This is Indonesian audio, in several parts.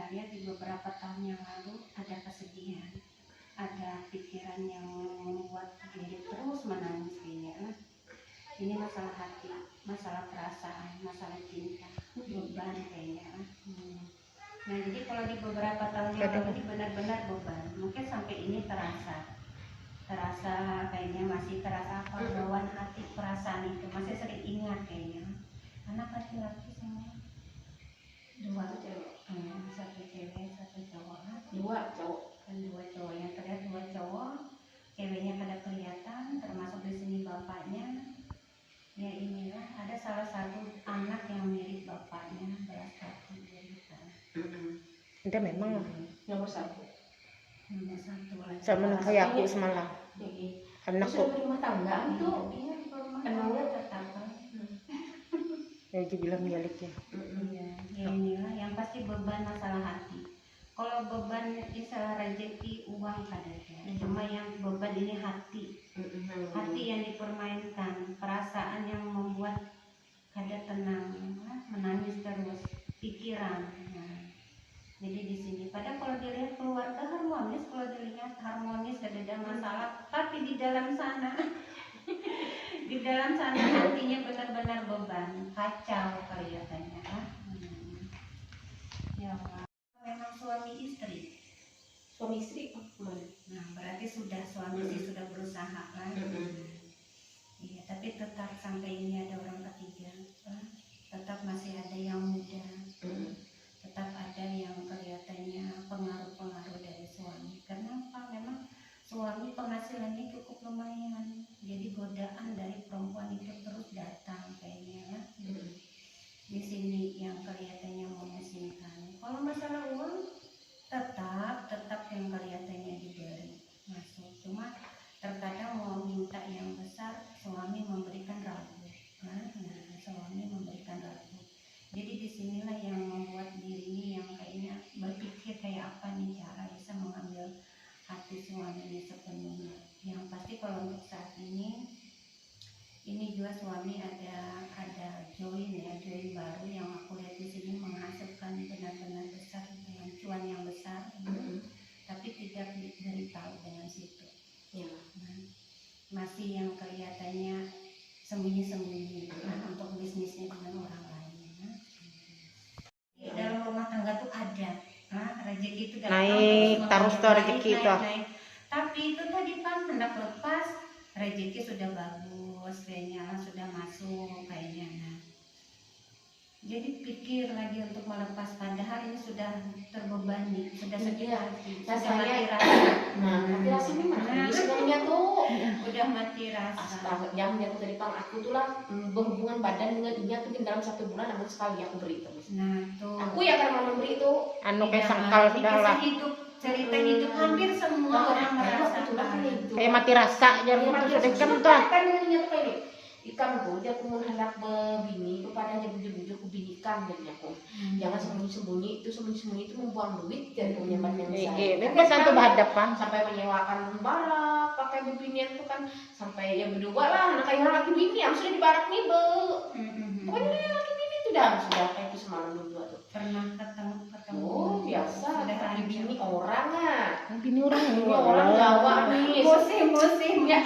saya di beberapa tahun yang lalu ada kesedihan, ada pikiran yang membuat diri terus menangis kayaknya. Ini masalah hati, masalah perasaan, masalah cinta, beban kayaknya. Nah jadi kalau di beberapa tahun yang lalu ini benar-benar beban, mungkin sampai ini terasa kayaknya masih terasa apa bawaan hati, perasaan itu masih sering ingat kayaknya. Anak laki-laki semua, Dua cewek. Satu cewek satu cowok. Dua cowok. Kan dua cowok, yang terlihat dua cowok, ceweknya kada kelihatan, termasuk di sini bapaknya. Ya inilah ada salah satu anak yang mirip bapaknya, belas kaki gitu. Ada memang Nomor satu. Nomor satu. sama kayak aku semalam. Anak Sudah kok berumah tangga itu. Iya di rumah. Emangnya tetap. ya dibilang miliknya. Iya, ya inilah yang pasti beban masalah hati. Kalau beban istilah rezeki uang kada ya. Cuma yang beban ini hati. Hati yang dipermainkan, perasaan yang membuat kada tenang, menangis terus, pikiran. Nah, jadi di sini padahal kalau dilihat keluarga harmonis, kalau dilihat harmonis kada ada masalah, tapi di dalam sana di dalam sana hatinya benar-benar beban, kacau kelihatannya. Ya Allah. Memang suami istri. Suami istri kemana? Nah, berarti sudah suami istri sudah berusaha kan? Iya, tapi tetap sampai ini ada orang ketiga, tetap masih ada yang muda, tetap ada yang kelihatannya pengaruh-pengaruh dari suami. Kenapa? Memang suami penghasilannya cukup lumayan, jadi godaan dari perempuan itu terus datang kayaknya. Di sini yang kelihatannya memusingkan. Kalau masalah uang tetap yang kelihatannya diberi masuk, cuma terkadang mau minta yang besar suami memberikan ragu. Nah, suami memberikan ragu. Jadi disinilah yang membuat dirinya yang kayaknya berpikir kayak apa nih cara bisa mengambil hati suami ini sepenuhnya. Yang pasti kalau untuk saat ini juga suami ada join baru yang aku lihat di sini menghasilkan benar-benar besar dengan cuan yang besar, tapi tidak diberitahu dengan situ. Ya. Masih yang kelihatannya sembunyi-sembunyi untuk bisnisnya dengan orang lain. Dalam rumah tangga tuh ada rezeki itu naik terus tuh rezeki itu. Tapi itu tadi kan hendak lepas rezeki sudah bagus kayaknya, sudah masuk kayaknya. Jadi pikir lagi untuk melepas, padahal ini sudah terbebani, sudah sedih hati, sudah mati rasa. Mati rasa memang sebenarnya tuh udah mati rasa. Astaga, yang jatuh dari pang aku tuh lah berhubungan badan dengan dia tuh dalam 1 bulan namun sekali aku beri terus. Nah tuh. Aku yang akan memberi itu. Kayak sangkal sudah lah. Cerita hidup hampir semua orang merasakan. Kayak mati rasa jadi itu sudah kan tuh. Kan ini tuh kayak ikan tuh dia tuh hendak berbini kepada dia bujur-bujur kubinikan dan aku jangan sembunyi-sembunyi itu membuang duit dan punya banyak besar. Memang satu berhadapan sampai menyewakan barak pakai bebinian tuh kan sampai ya berdua lah anak kayak laki bini yang sudah di barak nih pokoknya laki bini itu sudah kayak itu semalam berdua tuh pernah ketemu oh biasa ada bini orang bini orang Jawa nih musim ya.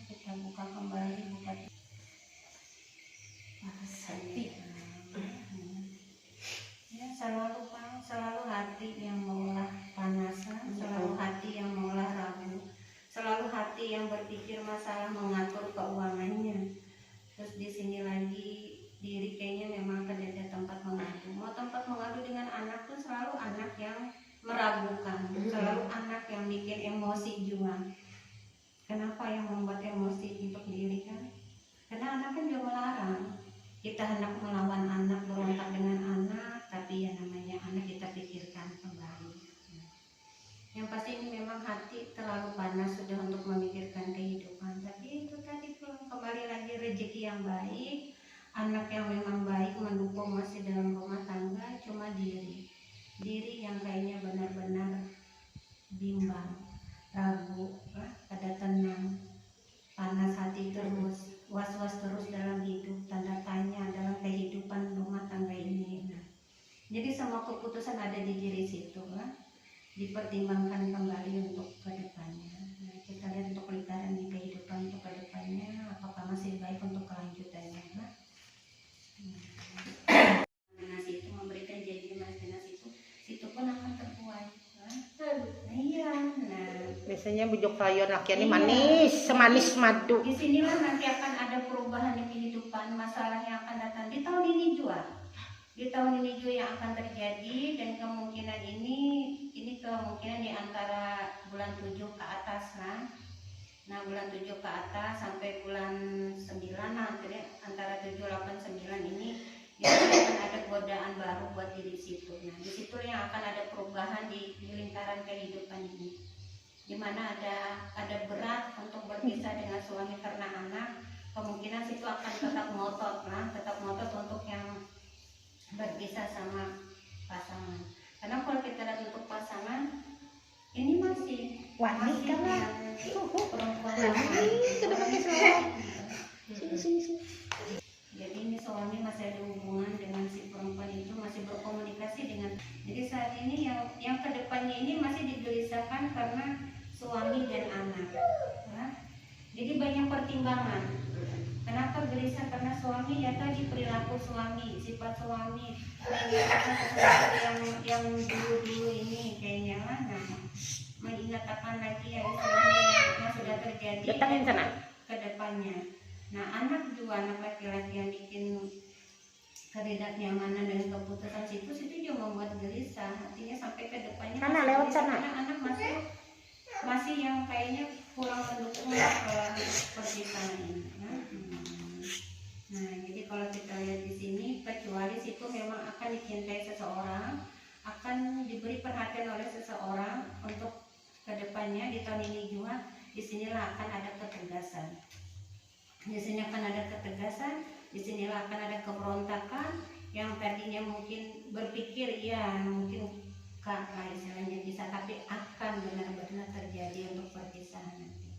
Kita buka kembali hati. Ya selalu hati yang mengolah panasan, selalu hati yang mengolah ragu, selalu hati yang berpikir masalah mengatur keuangannya. Terus di sini lagi diri kayaknya memang ada tempat mengadu. Mau tempat mengadu dengan anak tuh selalu anak yang meragukan, selalu anak yang bikin emosi juga. Kenapa yang membuat emosi untuk diri kan? Karena anak kan juga melarang. Kita hendak melawan anak, berontak dengan anak, tapi ya namanya anak kita pikirkan kembali. Yang pasti ini memang hati terlalu panas sudah untuk memikirkan kehidupan. Tapi itu tadi kembali lagi rezeki yang baik, anak yang memang baik mendukung masih dalam rumah tangga, cuma diri yang kayaknya benar-benar bimbang, ragu, kada tenang, panas hati terus, was-was terus dalam hidup, tanda tanya dalam kehidupan keputusan ada di diri situ lah, dipertimbangkan kembali untuk kedepannya. Nah, kita lihat untuk lingkaran di kehidupan untuk kedepannya apakah masih baik untuk kelanjutannya lah. Nah, situ memberikan janji mas situ pun akan terbuai. Nah, iya. Nah, Biasanya bujuk rayon laki ini Iya. manis, semanis madu. disinilah nanti akan ada perubahan di kehidupan, masalah yang akan datang di tahun ini juga. Di tahun ini juga yang akan terjadi, dan kemungkinan ini kemungkinan di antara bulan 7 ke atas lah. Nah, bulan 7 ke atas sampai bulan 9 nanti antara 7, 8, 9 ini yang akan ada godaan baru buat diri situ. Nah, di situ yang akan ada perubahan di lingkaran kehidupan ini. Dimana ada berat untuk berpisah dengan suami karena anak, kemungkinan situ akan tetap ngotot untuk yang berpisah sama pasangan. Karena kalau kita lihat untuk pasangan ini masih Wanita lah. perempuan jadi ini suami masih ada hubungan dengan si perempuan itu, masih berkomunikasi dengan. Jadi saat ini yang kedepannya ini masih digelisahkan karena suami dan anak. Nah, jadi banyak pertimbangan. Kenapa gelisah? Karena suami ya tadi perilaku suami, sifat suami, mengingatkan sesuatu yang dulu ini kayaknya lah. Nah, mengingatkan lagi ya yang sudah terjadi Datangin sana. ke depannya. Nah, anak juga, anak laki-laki yang bikin ketidaknyamanan dengan keputusan situ juga membuat gelisah. Artinya sampai ke depannya Sana, masih lewat gelisah sana. karena anak masih yang kayaknya kurang mendukung perpisahan ini. Nah, jadi kalau kita lihat di sini, kecuali situ memang akan dicintai seseorang, akan diberi perhatian oleh seseorang untuk kedepannya di tahun ini juga, disinilah akan ada ketegasan. Di sini akan ada ketegasan, disinilah akan ada keberontakan yang tadinya mungkin berpikir ya mungkin istilahnya bisa, tapi akan benar-benar terjadi untuk perpisahan nanti.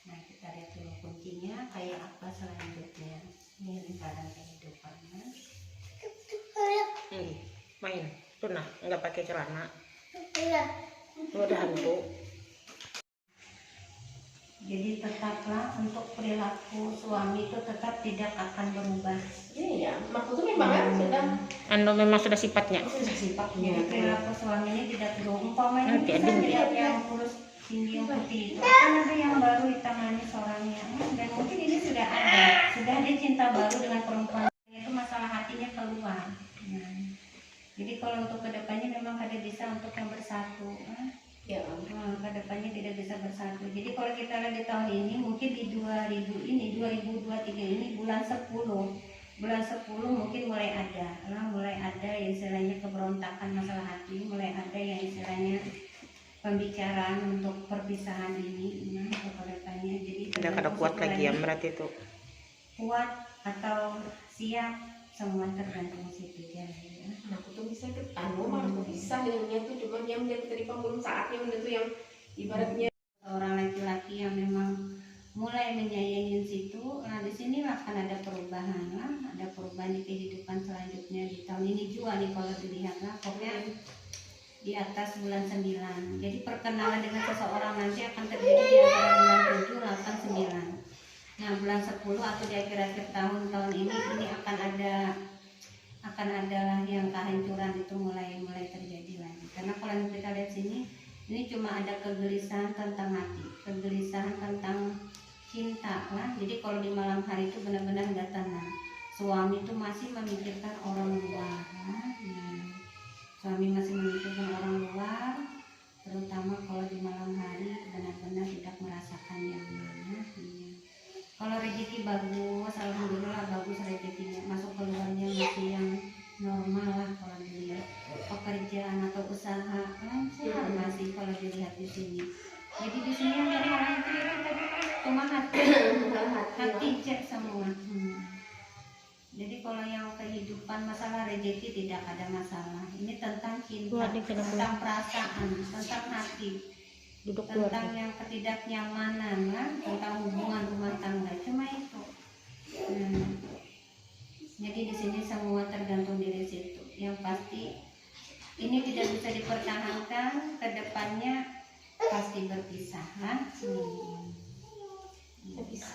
Nah, kita lihat dulu kuncinya kayak apa selanjutnya. Ini lingkaran kehidupan. Main, tunah, nggak pakai celana. Lu ada hantu. Jadi tetaplah untuk perilaku suami itu tetap tidak akan berubah. Iya, aku tuh memang kan sudah Anu memang sudah sifatnya. Sifatnya perilaku suami ini tidak berubah. Umpamanya Nanti bisa ada melihat yang kurus tinggi yang putih itu akan ada yang baru ditangani seorangnya, dan mungkin ini sudah ada cinta baru dengan perempuan itu, masalah hatinya keluar. Nah, jadi kalau untuk kedepannya memang ada bisa untuk yang bersatu. ya Kedepannya tidak bisa bersatu. Jadi kalau kita lihat di tahun ini, mungkin di 2023 ini bulan 10 mungkin mulai ada yang istilahnya keberontakan masalah hati, mulai ada yang istilahnya pembicaraan untuk perpisahan ini. Nah, kedepannya jadi Udah kada kuat lagi ya berarti itu. kuat atau siap, semua tergantung situ ya. aku tuh bisa aku bisa dengannya tuh, cuma dia terima belum saatnya udah tuh yang ibaratnya Orang laki-laki yang memang mulai menyayangi situ, nah di sini akan ada perubahan di kehidupan selanjutnya di tahun ini juga nih kalau dilihat lah, pokoknya di atas bulan 9. Jadi perkenalan dengan seseorang nanti akan terjadi di antara bulan 7, 8, 9. Nah, bulan 10 atau di akhir-akhir tahun ini akan adalah yang kehancuran itu mulai terjadi lagi. Karena kalau kita lihat sini, ini cuma ada kegelisahan tentang hati, kegelisahan tentang cinta lah. Jadi kalau di malam hari itu benar-benar nggak tenang. Suami itu masih memikirkan orang luar. Suami masih memikirkan orang luar, terutama kalau di malam hari benar-benar tidak merasakan yang mana. Kalau rezeki bagus, alhamdulillah bagus rezekinya, masuk keluarnya masih yang normal lah kalau dilihat. Pekerjaan atau usaha lancar masih kalau dilihat di sini. Jadi di sini yang dari orang itu cuma hati cek semua. Jadi kalau yang kehidupan masalah rezeki tidak ada masalah. Ini tentang cinta, tentang perasaan, tentang hati. Tentang yang ketidaknyamanan kan, tentang hubungan rumah tangga, cuma itu. Jadi di sini semua tergantung diri situ. Yang pasti ini tidak bisa dipertahankan, kedepannya pasti berpisah kan? Bisa.